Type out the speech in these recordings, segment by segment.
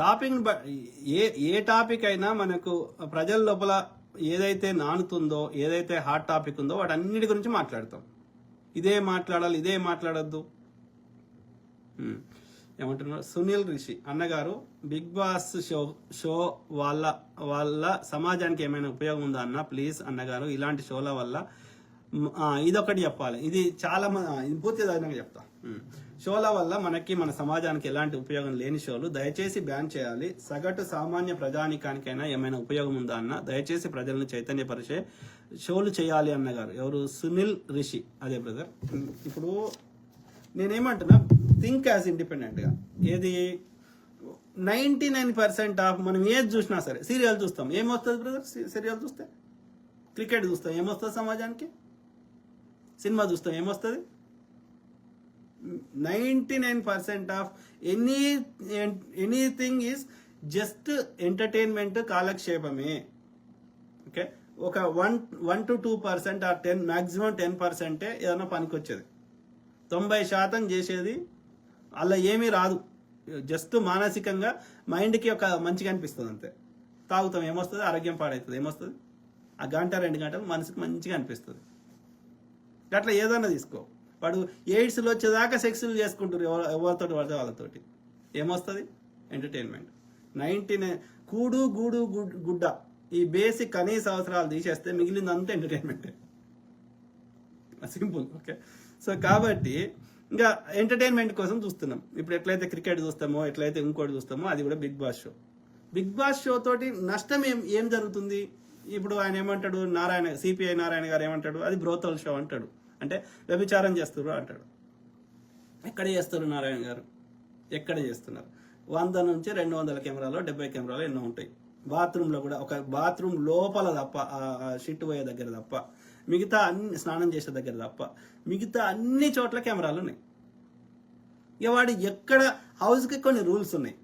Topic ఏ ఏ topic అయినా మనకు ప్రజల లోపల ఏదైతే నానుతుందో, ఏదైతే హాట్ టాపిక్ ఉందో వాటన్నిటి గురించి మాట్లాడతాం. ఇదే మాట్లాడాలి, ఇదే మాట్లాడద్దు. ఏమంటున్నారు సునీల్ రిషి అన్నగారు, బిగ్ బాస్ షో వాళ్ళ సమాజానికి ఏమైనా ఉపయోగం ఉందా అన్న? ప్లీజ్ అన్నగారు, ఇలాంటి షోల వల్ల ఇదొకటి చెప్పాలి. ఇది చాలా పూర్తి దానికి చెప్తా. షోల వల్ల మనకి మన సమాజానికి ఎలాంటి ఉపయోగం లేని షోలు దయచేసి బ్యాన్ చేయాలి. సగటు సామాన్య ప్రజానికానికైనా ఏమైనా ఉపయోగం ఉందా అన్న? దయచేసి ప్రజలను చైతన్యపరిచే షోలు చేయాలి అన్నగారు. ఎవరు? సునీల్ రిషి. అదే బ్రదర్. ఇప్పుడు నేనేమంటున్నా, థింక్ యాజ్ ఇండిపెండెంట్ గా. ఏది 99% ఆఫ్ మనం ఏది చూసినా సరే, సీరియల్ చూస్తాం, ఏమొస్తుంది బ్రదర్? సీరియల్ చూస్తే, క్రికెట్ చూస్తాం, ఏమొస్తుంది సమాజానికి? సినిమా చూస్తాం, ఏమొస్తుంది? 99% of anything is just entertainment, కాలక్షేపమే. ఓకే, ఒక 1 to 2% ఆర్ 10 మాక్సిమం 10% ఏదైనా పనికొచ్చేది. 90% చేసేది అలా ఏమీ రాదు. జస్ట్ మానసికంగా మైండ్కి ఒక మంచిగా అనిపిస్తుంది అంతే. తాగుతాం, ఏమొస్తుంది? ఆరోగ్యం పాడవుతుంది, ఏమొస్తుంది? ఆ గంట 2 గంటలు మనసుకు మంచిగా అనిపిస్తుంది. అట్లా ఏదన్నా తీసుకో. వాడు ఎయిడ్స్లో వచ్చేదాకా సెక్స్లు చేసుకుంటారు ఎవరితోటి పడితే వాళ్ళతోటి, ఏమొస్తుంది? ఎంటర్టైన్మెంట్. 99 కూడు గూడు గుడ్డ ఈ బేసిక్ కనీస అవసరాలు తీసేస్తే మిగిలిందంతా ఎంటర్టైన్మెంట్. సింపుల్. ఓకే, సో కాబట్టి ఇంకా ఎంటర్టైన్మెంట్ కోసం చూస్తున్నాం. ఇప్పుడు ఎట్లయితే క్రికెట్ చూస్తామో, ఎట్లయితే ఇంకోటి చూస్తామో, అది కూడా Bigg Boss show. Bigg Boss show తోటి నష్టం ఏం జరుగుతుంది? ఇప్పుడు ఆయన ఏమంటాడు, సిపిఐ నారాయణ గారు ఏమంటాడు? అది బ్రోతల్ షో అంటాడు. అంటే వ్యభిచారం చేస్తున్నారు అంటాడు. ఎక్కడ చేస్తారు నారాయణ గారు? ఎక్కడ చేస్తున్నారు? 100 నుంచి 200 కెమెరాలు, 70 కెమెరాలు ఎన్నో ఉంటాయి. బాత్రూంలో కూడా, ఒక బాత్రూమ్ లోపల తప్ప, షిట్ పోయే దగ్గర తప్ప, మిగతా అన్ని స్నానం చేసే దగ్గర తప్ప మిగతా అన్ని చోట్ల కెమెరాలు ఉన్నాయి. ఇక వాడు ఎక్కడ హౌస్కి కొన్ని రూల్స్ ఉన్నాయి.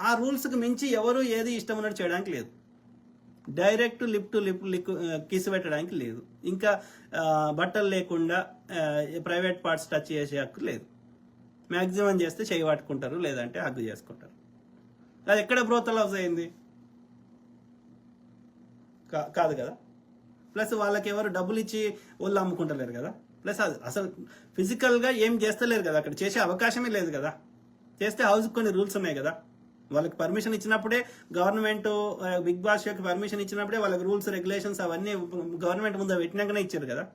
ఆ రూల్స్కి మించి ఎవరు ఏది ఇష్టం ఉన్నట్టు చేయడానికి లేదు. Direct lip to lip kiss పెట్టడానికి లేదు. ఇంకా బట్టలు లేకుండా ప్రైవేట్ పార్ట్స్ టచ్ చేసే హక్కు లేదు. మ్యాక్సిమం చేస్తే చేయి పట్టుకుంటారు, లేదంటే హగ్గు చేసుకుంటారు. అది ఎక్కడ బ్రోతల్ హౌస్ అయింది? కాదు కదా. ప్లస్ వాళ్ళకి ఎవరు డబ్బులు ఇచ్చి వాళ్ళు అమ్ముకుంటలేరు కదా. ప్లస్ అది అసలు ఫిజికల్గా ఏం చేస్తలేరు కదా, అక్కడ చేసే అవకాశమే లేదు కదా. చేస్తే హౌస్కి కొన్ని రూల్స్ ఉన్నాయి కదా. వాళ్ళకి పర్మిషన్ ఇచ్చినప్పుడే గవర్నమెంట్, బిగ్ బాస్ షోకి పర్మిషన్ ఇచ్చినప్పుడే వాళ్ళకి రూల్స్ రెగ్యులేషన్స్ అవన్నీ గవర్నమెంట్ ముందు పెట్టినాకనే ఇచ్చారు కదా.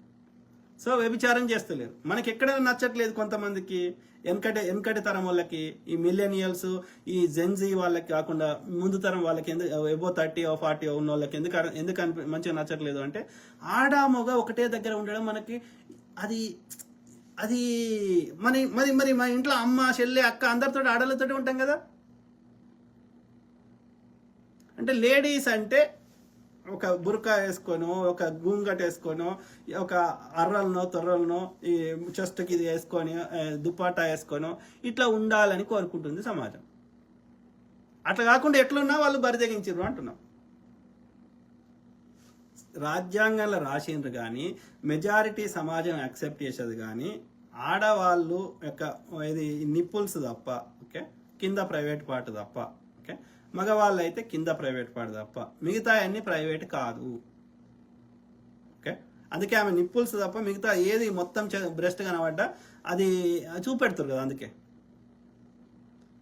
సో వ్యభిచారం చేస్తలేరు. మనకి ఎక్కడ నచ్చట్లేదు కొంతమందికి. వెనకటి తరం వాళ్ళకి, ఈ మిలేనియల్స్, ఈ జెన్జీ వాళ్ళకి కాకుండా ముందు తరం వాళ్ళకి ఎబో 30 or 40 ఉన్న వాళ్ళకి ఎందుకు మంచిగా నచ్చట్లేదు అంటే, ఆడ మొగ ఒకటే దగ్గర ఉండడం మనకి అది అది మరి మా ఇంట్లో అమ్మ, చెల్లె, అక్క అందరితో ఆడలతోటి ఉంటాం కదా. అంటే లేడీస్ అంటే ఒక బుర్కా వేసుకోను, ఒక గుంగట్ వేసుకోను, ఒక అర్రలనో తొర్రలనో ఈ చెస్ట్కి ఇది వేసుకొని, దుపాటా వేసుకోను, ఇట్లా ఉండాలని కోరుకుంటుంది సమాజం. అట్లా కాకుండా ఎట్లున్నా వాళ్ళు బరితెగించారు అంటున్నాం. రాజ్యాంగంలో రాసిండ్రు కానీ, మెజారిటీ సమాజం యాక్సెప్ట్ చేసేది కానీ, ఆడవాళ్ళు యొక్క ఇది నిప్పుల్స్ తప్ప, ఓకే, కింద ప్రైవేట్ పార్ట్ తప్ప, ఓకే, మగవాళ్ళు అయితే కింద ప్రైవేట్ పార్ట్ తప్ప మిగతా అన్ని ప్రైవేట్ కాదు. ఓకే, అందుకే ఆమె నిప్పుల్స్ తప్ప మిగతా ఏది మొత్తం బ్రెస్ట్ కనబడ్డా అది చూపెడుతుంది కదా. అందుకే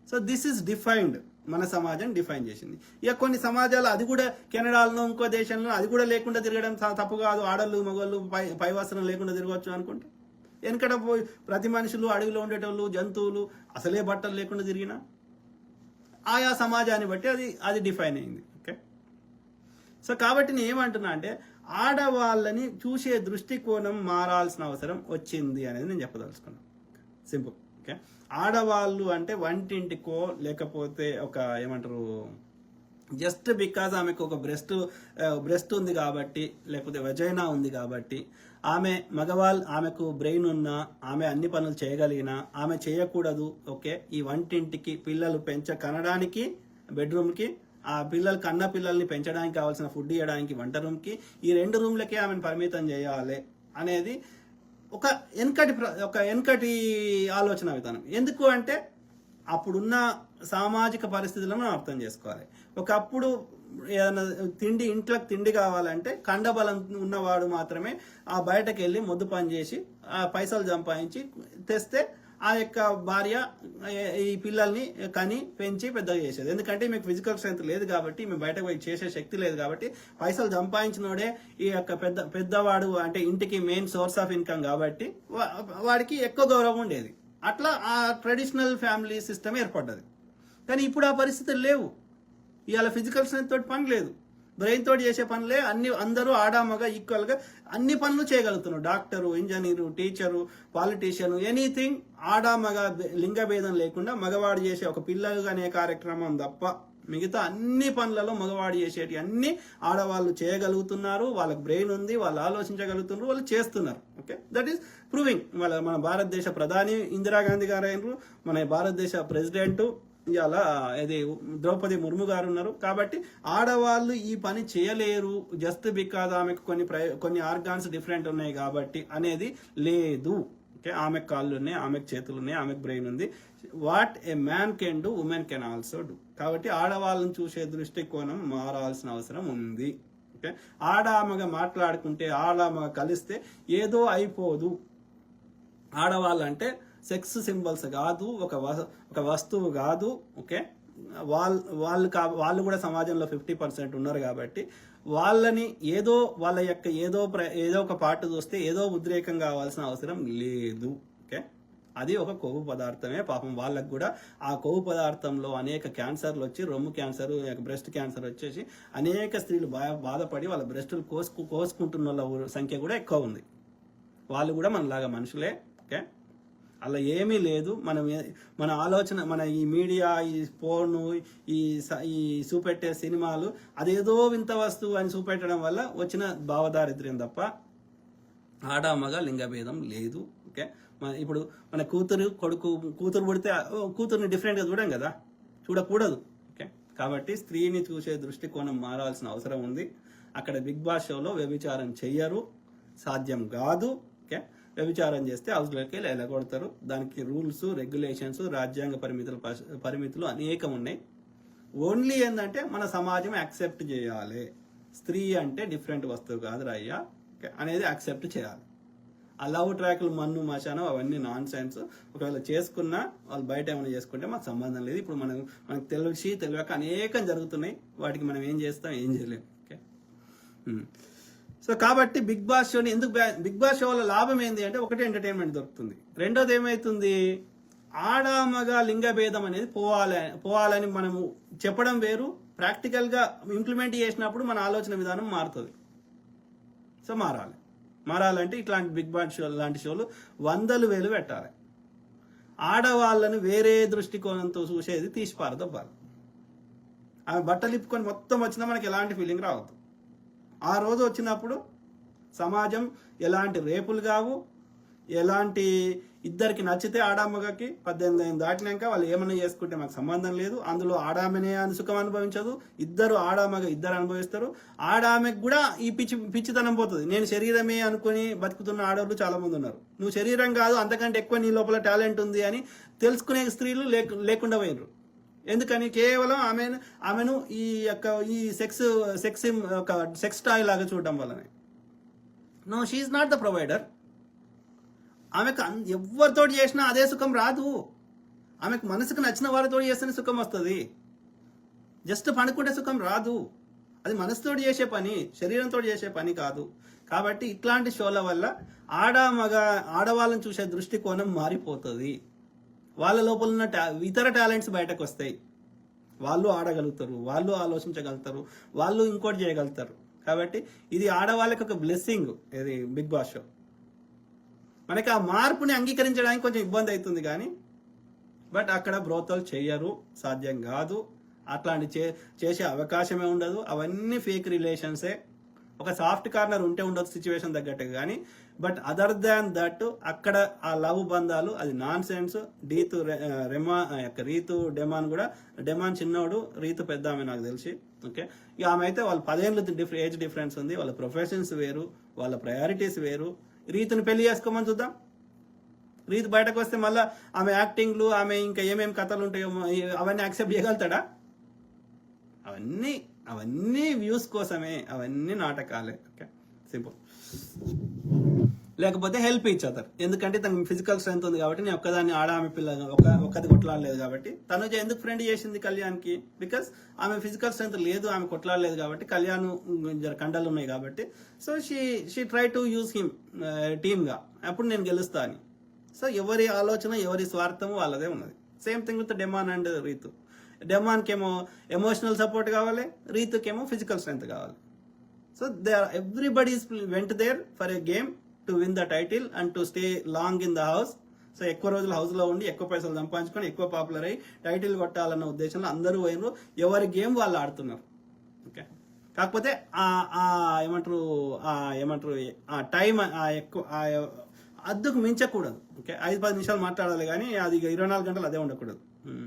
సో దిస్ ఈస్ డిఫైన్డ్. మన సమాజం డిఫైన్ చేసింది. ఇక కొన్ని సమాజాలు అది కూడా, కెనడాలో ఇంకో దేశంలో అది కూడా లేకుండా తిరగడం తప్పు కాదు. ఆడళ్ళు మగవాళ్ళు పైవస్త్రం లేకుండా తిరగవచ్చు అనుకుంటే, వెనకడ పోయి ప్రతి మనుషులు అడవిలో ఉండేటోళ్ళు, జంతువులు అసలే బట్టలు లేకుండా తిరిగినా ఆయా సమాజాన్ని బట్టి అది డిఫైన్ అయింది. ఓకే, సో కాబట్టి నేను ఏమంటున్నా అంటే, ఆడవాళ్ళని చూసే దృష్టికోణం మారాల్సిన అవసరం వచ్చింది అనేది నేను చెప్పదలుచుకున్నాను. సింపుల్. ఓకే, ఆడవాళ్ళు అంటే వంటింటికో లేకపోతే ఒక ఏమంటారు, జస్ట్ బికాజ్ ఆమెకు ఒక బ్రెస్ట్ ఉంది కాబట్టి, లేకపోతే వెజైనా ఉంది కాబట్టి, ఆమెకు బ్రెయిన్ ఉన్నా, ఆమె అన్ని పనులు చేయగలిగినా ఆమె చేయకూడదు. ఓకే, ఈ వంటింటికి పిల్లలు కనడానికి బెడ్రూమ్కి, ఆ కన్న పిల్లల్ని పెంచడానికి కావాల్సిన ఫుడ్ ఇవ్వడానికి వంట రూమ్కి, ఈ 2 రూమ్లకే ఆమెను పరిమితం చేయాలి అనేది ఒక వెనకటి ఆలోచన విధానం. ఎందుకు అంటే అప్పుడున్న సామాజిక పరిస్థితులను మనం అర్థం చేసుకోవాలి. ఒకప్పుడు ఏదైనా ఇంట్లోకి తిండి కావాలంటే కండబలం ఉన్నవాడు మాత్రమే ఆ బయటకు వెళ్ళి మొద్దు పని చేసి ఆ పైసలు సంపాదించి తెస్తే ఆ యొక్క భార్య ఈ పిల్లల్ని కని పెంచి పెద్దగా చేసేది. ఎందుకంటే మీకు ఫిజికల్ స్ట్రెంత్ లేదు కాబట్టి, మేము బయటకు పోయి చేసే శక్తి లేదు కాబట్టి, పైసలు సంపాదించినోడే ఈ యొక్క పెద్దవాడు అంటే ఇంటికి మెయిన్ సోర్స్ ఆఫ్ ఇన్కమ్ కాబట్టి వాడికి ఎక్కువ గౌరవం ఉండేది. అట్లా ఆ ట్రెడిషనల్ ఫ్యామిలీ సిస్టమ్ ఏర్పడ్డది. కానీ ఇప్పుడు ఆ పరిస్థితులు లేవు. ఇవాళ ఫిజికల్ స్ట్రెంత్ తోటి పని లేదు, బ్రెయిన్ తోటి చేసే పనులే అందరూ ఆడామగా ఈక్వల్గా అన్ని పనులు చేయగలుగుతున్నారు. Doctor, engineer, teacher, politician, anything ఆడామగా లింగ భేదం లేకుండా మగవాడు చేసే ఒక పిల్లలు అనే కార్యక్రమం తప్ప మిగతా అన్ని పనులలో మగవాడు చేసేటి అన్ని ఆడవాళ్ళు చేయగలుగుతున్నారు. వాళ్ళకి బ్రెయిన్ ఉంది, వాళ్ళు ఆలోచించగలుగుతున్నారు, వాళ్ళు చేస్తున్నారు. Okay, that is proving. మన భారతదేశ ప్రధాని ఇందిరాగాంధీ గారు అయినరు, మన భారతదేశ ప్రెసిడెంట్ ఇలా ఇది ద్రౌపది ముర్ము గారు ఉన్నారు. కాబట్టి ఆడవాళ్ళు ఈ పని చేయలేరు జస్ట్ బికాజ్ ఆమెకు కొన్ని ఆర్గాన్స్ డిఫరెంట్ ఉన్నాయి కాబట్టి అనేది లేదు. ఓకే, ఆమెకు కాళ్ళు ఉన్నాయి, ఆమెకు చేతులు ఉన్నాయి, ఆమెకు బ్రెయిన్ ఉంది. What a man can do women can also do. కాబట్టి ఆడవాళ్ళని చూసే దృష్టికోణం మారాల్సిన అవసరం ఉంది. ఓకే, ఆడామగా మాట్లాడుకుంటే, ఆడామగా కలిస్తే ఏదో అయిపోదు. ఆడవాళ్ళంటే సెక్స్ సింబల్స్ కాదు, ఒక వస్తువు కాదు. ఓకే, వాళ్ళు కూడా సమాజంలో 50% ఉన్నారు కాబట్టి వాళ్ళని ఏదో ఒక పార్ట్ చూస్తే ఏదో ఉద్రేకం కావాల్సిన అవసరం లేదు. ఓకే, అది ఒక కొవ్వు పదార్థమే. పాపం వాళ్ళకు కూడా ఆ కొవ్వు పదార్థంలో అనేక క్యాన్సర్లు వచ్చి, రొమ్ము క్యాన్సర్, బ్రెస్ట్ క్యాన్సర్ వచ్చేసి అనేక స్త్రీలు బాధపడి వాళ్ళ బ్రెస్టులు కోసుకుంటున్న వాళ్ళ సంఖ్య కూడా ఎక్కువ ఉంది. వాళ్ళు కూడా మనలాగా మనుషులే. ఓకే, అలా ఏమీ లేదు. మన ఆలోచన, మన ఈ మీడియా, ఈ ఫోన్, ఈ చూపెట్టే సినిమాలు అదేదో వింత వస్తువు అని చూపెట్టడం వల్ల వచ్చిన భావదారిద్ర్యం తప్ప ఆడామగ లింగభేదం లేదు. ఓకే, ఇప్పుడు మన కూతురు పుడితే కూతురుని డిఫరెంట్గా చూడం కదా, చూడకూడదు. ఓకే, కాబట్టి స్త్రీని చూసే దృష్టికోణం మారాల్సిన అవసరం ఉంది. అక్కడ బిగ్ బాస్ షోలో వ్యభిచారం చెయ్యరు, సాధ్యం కాదు. ఓకే, వ్యభిచారం చేస్తే హౌస్లోకి వెళ్ళగొడతారు. దానికి రూల్స్, రెగ్యులేషన్స్, రాజ్యాంగ పరిమితులు అనేకం ఉన్నాయి. ఓన్లీ ఏంటంటే మన సమాజం యాక్సెప్ట్ చేయాలి. స్త్రీ అంటే డిఫరెంట్ వస్తువు కాదు రయ్యా అనేది యాక్సెప్ట్ చేయాలి. ఆ లవ్ ట్రాక్లు, మన్ను మశానం అవన్నీ నాన్ సెన్స్. ఒకవేళ చేసుకున్నా వాళ్ళు బయట ఏమైనా చేసుకుంటే మాకు సంబంధం లేదు. ఇప్పుడు మనకు తెలియక అనేకం జరుగుతున్నాయి. వాటికి మనం ఏం చేస్తాం, ఏం చేయలేము. ఓకే, సో కాబట్టి బిగ్ బాస్ షోని బిగ్ బాస్ షో వల్ల లాభం ఏంటి అంటే, ఒకటి ఎంటర్టైన్మెంట్ దొరుకుతుంది, రెండోది ఏమైతుంది, ఆడామగా లింగ భేదం అనేది పోవాలని మనము చెప్పడం వేరు, ప్రాక్టికల్గా ఇంప్లిమెంట్ చేసినప్పుడు మన ఆలోచన విధానం మారుతుంది. సో మారాలంటే ఇట్లాంటి బిగ్ బాస్ షో లాంటి షోలు 100,000 పెట్టాలి. ఆడవాళ్ళను వేరే దృష్టికోణంతో చూసేది తీసి పారదొబ్బాలి. ఆమె బట్టలు ఇప్పుకొని మొత్తం వచ్చినా మనకి ఎలాంటి ఫీలింగ్ రావద్దు. ఆ రోజు వచ్చినప్పుడు సమాజం ఎలాంటి రేపులు కావు, ఎలాంటి ఇద్దరికి నచ్చితే ఆడామగకి 18 ఏళ్ళు దాటినాక వాళ్ళు ఏమన్నా చేసుకుంటే మాకు సంబంధం లేదు. అందులో ఆడామనే సుఖం అనుభవించదు, ఇద్దరు అనుభవిస్తారు. ఆడామెకు కూడా ఈ పిచ్చితనం పోతుంది. నేను శరీరమే అనుకుని బతుకుతున్న ఆడవాళ్ళు చాలా మంది ఉన్నారు. నువ్వు శరీరం కాదు, అంతకంటే ఎక్కువ నీ లోపల టాలెంట్ ఉంది అని తెలుసుకునే స్త్రీలు లేకుండా పోయినరు. ఎందుకని? కేవలం ఆమెను ఈ సెక్స్ టాయ్ లాగా చూడడం వల్లనే. No, she's not the provider. ఆమెకు ఎవరితో చేసినా అదే సుఖం రాదు. ఆమెకు మనసుకు నచ్చిన వారితో చేస్తేనే సుఖం వస్తుంది. జస్ట్ పడుకుంటే సుఖం రాదు. అది మనసుతో చేసే పని, శరీరంతో చేసే పని కాదు. కాబట్టి ఇట్లాంటి షోల వల్ల ఆడవాళ్ళని చూసే దృష్టికోణం మారిపోతుంది. వాళ్ళ లోపల ఉన్న ఇతర టాలెంట్స్ బయటకు వస్తాయి. వాళ్ళు ఆడగలుగుతారు, వాళ్ళు ఆలోచించగలుగుతారు, వాళ్ళు ఇంకోటి చేయగలుగుతారు. కాబట్టి ఇది ఆడవాళ్ళకి ఒక బ్లెస్సింగ్. ఇది బిగ్ బాస్ షో మనకి ఆ మార్పుని అంగీకరించడానికి కొంచెం ఇబ్బంది అవుతుంది కానీ, బట్ అక్కడ బ్రోతలు చెయ్యరు, సాధ్యం కాదు. అట్లాంటి చేసే అవకాశమే ఉండదు. అవన్నీ ఫేక్ రిలేషన్సే. ఒక సాఫ్ట్ కార్నర్ ఉంటే ఉండదు సిచ్యువేషన్ తగ్గట్టుగా, కానీ బట్ అదర్ దాన్ దట్ అక్కడ ఆ లవ్ బంధాలు అది నాన్ సెన్స్. రీతు డెమాన్ చిన్నోడు, రీతు పెద్ద ఆమె నాకు తెలిసి. ఓకే, ఇక ఆమె అయితే వాళ్ళ 10 ఏళ్ళు ఏజ్ డిఫరెన్స్ ఉంది. వాళ్ళ ప్రొఫెషన్స్ వేరు, వాళ్ళ ప్రయారిటీస్ వేరు. రీతుని పెళ్లి చేసుకోమని చూద్దాం. రీతు బయటకు వస్తే మళ్ళీ ఆమె యాక్టింగ్లు ఆమె ఇంకా ఏమేమి కథలు ఉంటాయో అవన్నీ యాక్సెప్ట్ చేయగలుగుతాడా? అవన్నీ వ్యూస్ కోసమే, అవన్నీ నాటకాలే. Okay, simple. లేకపోతే హెల్ప్ ఈచ్ అదర్, ఎందుకంటే తనకి ఫిజికల్ స్ట్రెంత్ ఉంది కాబట్టి, నేను ఒక్కదాన్ని ఆమె పిల్ల ఒక్కది కొట్లాడలేదు కాబట్టి. తనుజ ఎందుకు ఫ్రెండ్ చేసింది కళ్యాణ్కి? బికాస్ ఆమె ఫిజికల్ స్ట్రెంత్ లేదు, ఆమె కొట్లాడలేదు కాబట్టి, కళ్యాణ్ కండలు ఉన్నాయి కాబట్టి. So she try to use him టీమ్గా, అప్పుడు నేను గెలుస్తా అని. సో ఎవరి ఆలోచన ఎవరి స్వార్థము వాళ్ళదే ఉన్నది. Same thing with Demon and Rithu. డెమాన్కేమో ఎమోషనల్ సపోర్ట్ కావాలి, రీతుకేమో ఫిజికల్ స్ట్రెంత్ కావాలి. So everybody went there for a game to win the title and to stay long in the house. So ఎక్కువ రోజులు హౌస్ లో ఉండి ఎక్కువ పైసలు సంపాదించుకొని ఎక్కువ పాపులర్ అయ్యి టైటిల్ కొట్టాలన్న ఉద్దేశంలో అందరూ పోయినారు. ఎవరి గేమ్ వాళ్ళు ఆడుతున్నారు. ఓకే, కాకపోతే ఏమంటారు ఆ టైం ఎక్కువ అద్దుకు మించకూడదు. ఓకే, 5-10 నిమిషాలు మాట్లాడాలి కానీ అది 24 గంటలు అదే ఉండకూడదు.